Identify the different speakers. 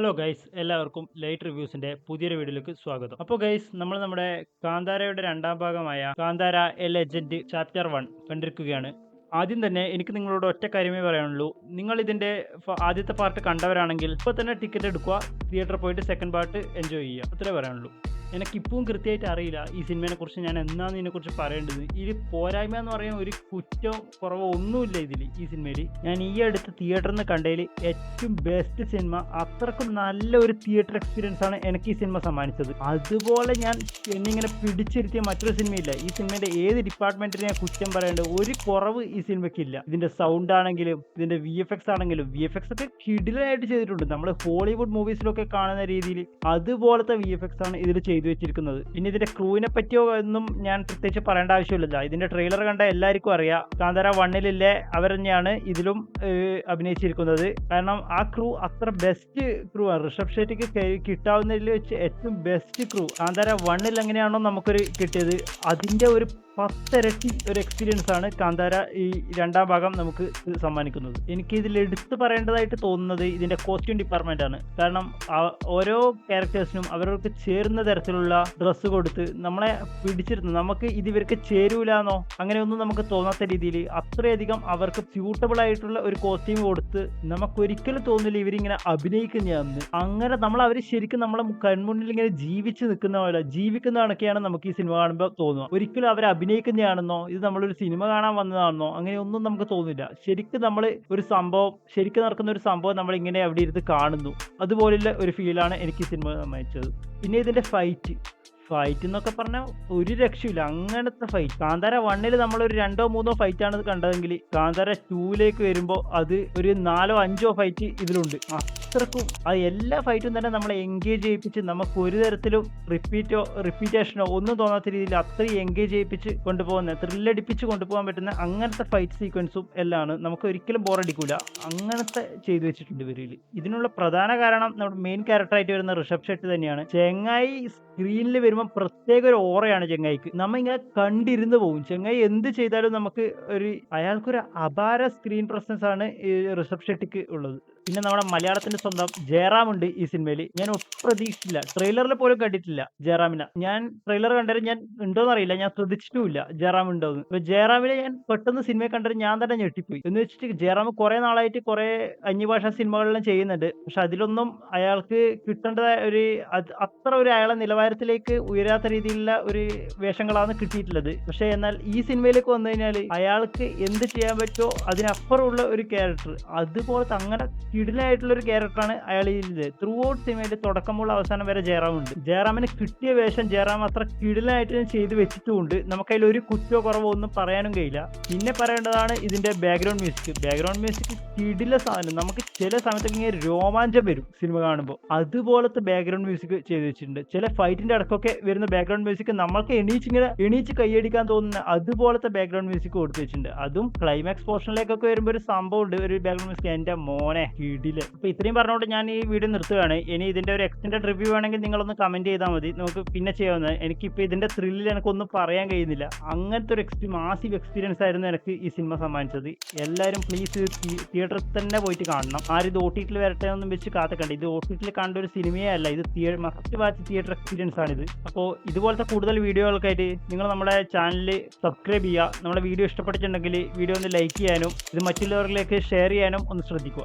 Speaker 1: Hello guys, എല്ലാവർക്കും light റിവ്യൂസിന്റെ പുതിയൊരു വീഡിയോയിലേക്ക് സ്വാഗതം. അപ്പോൾ ഗൈസ്, നമ്മൾ നമ്മുടെ കാന്താരയുടെ രണ്ടാം ഭാഗമായ കാന്താര എ ലെജൻഡ് ചാപ്റ്റർ 1 കണ്ടിരിക്കുകയാണ്. ആദ്യം തന്നെ എനിക്ക് നിങ്ങളോട് ഒറ്റ കാര്യമേ പറയാനുള്ളൂ. നിങ്ങൾ ഇതിന്റെ ആദ്യത്തെ പാർട്ട് കണ്ടവരാണെങ്കിൽ ഇപ്പോൾ തന്നെ ടിക്കറ്റ് എടുക്കുക, തിയേറ്ററിൽ പോയിട്ട് സെക്കൻഡ് പാർട്ട് എൻജോയ് ചെയ്യുക. അത്രേ പറയാനുള്ളൂ. എനിക്കിപ്പോൾ കൃത്യമായിട്ട് അറിയില്ല ഈ സിനിമയെ കുറിച്ച് ഞാൻ എന്നാണ് ഇതിനെക്കുറിച്ച് പറയേണ്ടത്. ഇതിൽ പോരായ്മ എന്ന് പറയാൻ ഒരു കുറ്റവും കുറവോ ഒന്നുമില്ല ഈ സിനിമയിൽ. ഞാൻ ഈ അടുത്ത് തിയേറ്ററിൽ നിന്ന് കണ്ടതിൽ ഏറ്റവും ബെസ്റ്റ് സിനിമ. അത്രക്കും നല്ല ഒരു തിയേറ്റർ എക്സ്പീരിയൻസ് ആണ് എനിക്ക് ഈ സിനിമ സമ്മാനിച്ചത്. അതുപോലെ ഞാൻ എന്നിങ്ങനെ പിടിച്ചിരുത്തിയ മറ്റൊരു സിനിമയില്ല. ഈ സിനിമയുടെ ഏത് ഡിപ്പാർട്ട്മെന്റിനെ ഞാൻ കുറ്റം പറയേണ്ടത് ഒരു കുറവ് ഈ സിനിമയ്ക്കില്ല. ഇതിന്റെ സൗണ്ട് ആണെങ്കിലും ഇതിന്റെ VFX ആണെങ്കിലും VFX ഒക്കെ കിടിലായിട്ട് ചെയ്തിട്ടുണ്ട്. നമ്മൾ ഹോളിവുഡ് മൂവീസിലൊക്കെ കാണുന്ന രീതിയിൽ അതുപോലത്തെ VFX ആണ് ഇതിൽ ചെയ്തു വെച്ചിരിക്കുന്നത്. പിന്നെ ഇതിന്റെ ക്രൂവിനെ പറ്റിയോ ഒന്നും ഞാൻ പ്രത്യേകിച്ച് പറയേണ്ട ആവശ്യമില്ല. ഇതിന്റെ ട്രെയിലർ കണ്ട എല്ലാവർക്കും അറിയാം, കാന്താര 1-ലെ അവർ തന്നെയാണ് ഇതിലും അഭിനയിച്ചിരിക്കുന്നത്. കാരണം ആ ക്രൂ അത്ര ബെസ്റ്റ് ക്രൂ ആണ്. ഋഷഭ് ഷെട്ടിക്ക് കിട്ടാവുന്നതിൽ വെച്ച് ഏറ്റവും ബെസ്റ്റ് ക്രൂ. കാന്താര 1 എങ്ങനെയാണോ നമുക്കൊരു കിട്ടിയത്, അതിന്റെ ഒരു 10 ഇരട്ടി ഒരു എക്സ്പീരിയൻസ് ആണ് കാന്താര ഈ രണ്ടാം ഭാഗം നമുക്ക് സമ്മാനിക്കുന്നത്. എനിക്ക് ഇതിൽ എടുത്തു പറയേണ്ടതായിട്ട് തോന്നുന്നത് ഇതിന്റെ കോസ്റ്റ്യൂം ഡിപ്പാർട്ട്മെന്റ് ആണ്. കാരണം ഓരോ ക്യാരക്ടേഴ്സിനും അവർക്ക് ചേരുന്ന തരത്തിലുള്ള ഡ്രസ്സ് കൊടുത്ത് നമ്മളെ പിടിച്ചിരുന്നു. നമുക്ക് ഇവർക്ക് ചേരൂലെന്നോ അങ്ങനെയൊന്നും നമുക്ക് തോന്നാത്ത രീതിയിൽ അത്രയധികം അവർക്ക് സ്യൂട്ടബിൾ ആയിട്ടുള്ള ഒരു കോസ്റ്റ്യൂം കൊടുത്ത് നമുക്കൊരിക്കലും തോന്നില്ല ഇവരിങ്ങനെ അഭിനയിക്കുന്നതാണെന്ന്. അങ്ങനെ അവർ ശരിക്കും നമ്മളെ കൺമുന്നിൽ ഇങ്ങനെ ജീവിച്ച് നിൽക്കുന്ന പോലെ ജീവിക്കുന്നതാണൊക്കെയാണ് നമുക്ക് ഈ സിനിമ കാണുമ്പോൾ തോന്നുക. ഒരിക്കലും അവർ അഭിനയിക്കുന്നതാണെന്നോ ഇത് നമ്മളൊരു സിനിമ കാണാൻ വന്നതാണെന്നോ അങ്ങനെയൊന്നും നമുക്ക് തോന്നില്ല. ശരിക്കും നമ്മൾ ഒരു സംഭവം ശരിക്കും നടക്കുന്ന ഒരു സംഭവം നമ്മൾ ഇങ്ങനെ അവിടെ ഇരുന്ന് കാണുന്നു. അതുപോലുള്ള ഒരു ഫീലാണ് എനിക്ക് ഈ സിനിമ സമ്മാനിച്ചത്. പിന്നെ ഇതിന്റെ ഫൈറ്റ് എന്നൊക്കെ പറഞ്ഞാൽ ഒരു രക്ഷയില്ല. അങ്ങനത്തെ ഫൈറ്റ് കാന്താര 1 നമ്മളൊരു 2-3 ഫൈറ്റാണ് കണ്ടതെങ്കിൽ കാന്താര 2 വരുമ്പോൾ അത് ഒരു 4-5 ഫൈറ്റ് ഇതിലുണ്ട്. അത്രക്കും എല്ലാ ഫൈറ്റും തന്നെ നമ്മളെ എൻഗേജ് ചെയ്യിപ്പിച്ച് നമുക്ക് ഒരു തരത്തിലും റിപ്പീറ്റേഷനോ ഒന്നും തോന്നാത്ത രീതിയിൽ അത്രയും എൻഗേജ് ചെയ്യിപ്പിച്ച് കൊണ്ടുപോകുന്ന ത്രില്ലടിപ്പിച്ച് കൊണ്ടുപോകാൻ പറ്റുന്ന അങ്ങനത്തെ ഫൈറ്റ് സീക്വൻസും എല്ലാം നമുക്ക് ഒരിക്കലും ബോറടിക്കൂല. അങ്ങനത്തെ ചെയ്തു വെച്ചിട്ടുണ്ട് ഇവരിൽ. ഇതിനുള്ള പ്രധാന കാരണം നമ്മുടെ മെയിൻ ക്യാരക്ടറായിട്ട് വരുന്ന ഋഷഭ് ഷെട്ടി തന്നെയാണ്. ചെങ്ങായി സ്ക്രീനിൽ വരുമ്പോൾ പ്രത്യേക ഒരു ഓറയാണ് ചെങ്ങായിക്ക്. നമ്മ ഇങ്ങനെ കണ്ടിരുന്ന് പോകും. ചെങ്ങായി എന്ത് ചെയ്താലും നമുക്ക് അയാൾക്കൊരു അപാര സ്ക്രീൻ പ്രസൻസ് ആണ് ഈ ഋഷഭ് ഷെട്ടിക്ക് ഉള്ളത്. പിന്നെ നമ്മുടെ മലയാളത്തിന്റെ സ്വന്തം ജയറാം ഉണ്ട് ഈ സിനിമയിൽ. ഞാൻ ഒട്ടും പ്രതീക്ഷിച്ചില്ല. ട്രെയിലറിൽ പോലും കണ്ടിട്ടില്ല ജയറാമിനെ. ഞാൻ ട്രെയിലർ കണ്ടത് ഞാൻ ഉണ്ടോന്ന് അറിയില്ല, ഞാൻ ശ്രദ്ധിച്ചിട്ടുമില്ല ജയറാം ഉണ്ടോന്ന്. അപ്പൊ ജയറാമിനെ ഞാൻ പെട്ടെന്ന് സിനിമയെ കണ്ടത് ഞാൻ തന്നെ ഞെട്ടിപ്പോയി. എന്ന് വെച്ചിട്ട് ജയറാം കുറെ നാളായിട്ട് കുറെ അന്യഭാഷാ സിനിമകളെല്ലാം ചെയ്യുന്നുണ്ട്. പക്ഷെ അതിലൊന്നും അയാൾക്ക് കിട്ടേണ്ട അത്ര അയാളെ നിലവാരത്തിലേക്ക് ഉയരാത്ത രീതിയിലുള്ള ഒരു വേഷങ്ങളാണ് കിട്ടിയിട്ടുള്ളത്. പക്ഷെ എന്നാൽ ഈ സിനിമയിലേക്ക് വന്നു കഴിഞ്ഞാൽ അയാൾക്ക് എന്ത് ചെയ്യാൻ പറ്റുമോ അതിനപ്പുറമുള്ള ഒരു ക്യാരക്ടർ, അതുപോലത്തെ അങ്ങനെ കിടിലായിട്ടുള്ള ഒരു ക്യാരക്ടറാണ് അയാൾ ത്രൂ ഔട്ട് സിനിമയിൽ തുടക്കമുള്ള അവസാനം വരെ ജയറാം ഉണ്ട്. ജയറാമിന് കിട്ടിയ വേഷം ജയറാം അത്ര കിടിലായിട്ട് ചെയ്ത് വെച്ചിട്ടുമുണ്ട്. നമുക്കതിൽ ഒരു കുറ്റോ കുറവോ ഒന്നും പറയാനും കഴിയില്ല. പിന്നെ പറയേണ്ടതാണ് ഇതിന്റെ ബാക്ക്ഗ്രൗണ്ട് മ്യൂസിക് കിടില സാധനം. നമുക്ക് ചില സമയത്തൊക്കെ ഇങ്ങനെ രോമാഞ്ചം വരും സിനിമ കാണുമ്പോൾ. അതുപോലത്തെ ബാക്ക്ഗ്രൗണ്ട് മ്യൂസിക് ചെയ്ത് വെച്ചിട്ടുണ്ട്. ചില ഫൈറ്റിന്റെ ഇടക്കൊക്കെ വരുന്ന ബാക്ക്ഗ്രൗണ്ട് മ്യൂസിക് നമ്മൾക്ക് എണീച്ച് കൈയടിക്കാൻ തോന്നുന്ന അതുപോലത്തെ ബാക്ക്ഗ്രൗണ്ട് മ്യൂസിക് കൊടുത്തു വെച്ചിട്ടുണ്ട്. അതും ക്ലൈമാക്സ് പോർഷനിലേക്കൊക്കെ വരുമ്പോൾ ഒരു സംഭവം ഉണ്ട്, ഒരു ബാക്ക്ഗ്രൗണ്ട് മ്യൂസിക്. എന്റെ മോനെ കിടില്. അപ്പൊ ഇത്രയും പറഞ്ഞുകൊണ്ട് ഞാൻ ഈ വീഡിയോ നിർത്തുകയാണ്. ഇനി ഇതിന്റെ ഒരു എക്സ്റ്റൻഡഡ് റിവ്യൂ വേണമെങ്കിൽ നിങ്ങളൊന്ന് കമന്റ് ചെയ്താൽ മതി, നമുക്ക് പിന്നെ ചെയ്യാവുന്നത്. എനിക്കിപ്പോൾ ഇതിന്റെ ത്രില്ലിൽ എനിക്കൊന്നും പറയാൻ കഴിയുന്നില്ല. അങ്ങനത്തെ ഒരു മാസീവ് എക്സ്പീരിയൻസ് ആയിരുന്നു എനിക്ക് ഈ സിനിമ സമ്മാനിച്ചത്. എല്ലാവരും പ്ലീസ് തിയേറ്ററിൽ തന്നെ പോയിട്ട് കാണണം. ആരും ഇത് OTT വരട്ടെ ഒന്നും വെച്ച് കാത്തക്കണ്ട. ഇത് OTT കണ്ട ഒരു സിനിമയേ അല്ല, ഇത് മസ്റ്റ് വാച്ച് തിയേറ്റർ എക്സ്പീരിയൻസ് ആണിത്. അപ്പോൾ ഇതുപോലത്തെ കൂടുതൽ വീഡിയോകൾക്കായിട്ട് നിങ്ങൾ നമ്മുടെ ചാനൽ സബ്സ്ക്രൈബ് ചെയ്യുക. നമ്മുടെ വീഡിയോ ഇഷ്ടപ്പെട്ടിട്ടുണ്ടെങ്കിൽ വീഡിയോ ഒന്ന് ലൈക്ക് ചെയ്യാനും ഇത് മറ്റുള്ളവരിലേക്ക് ഷെയർ ചെയ്യാനും ഒന്ന് ശ്രദ്ധിക്കുക.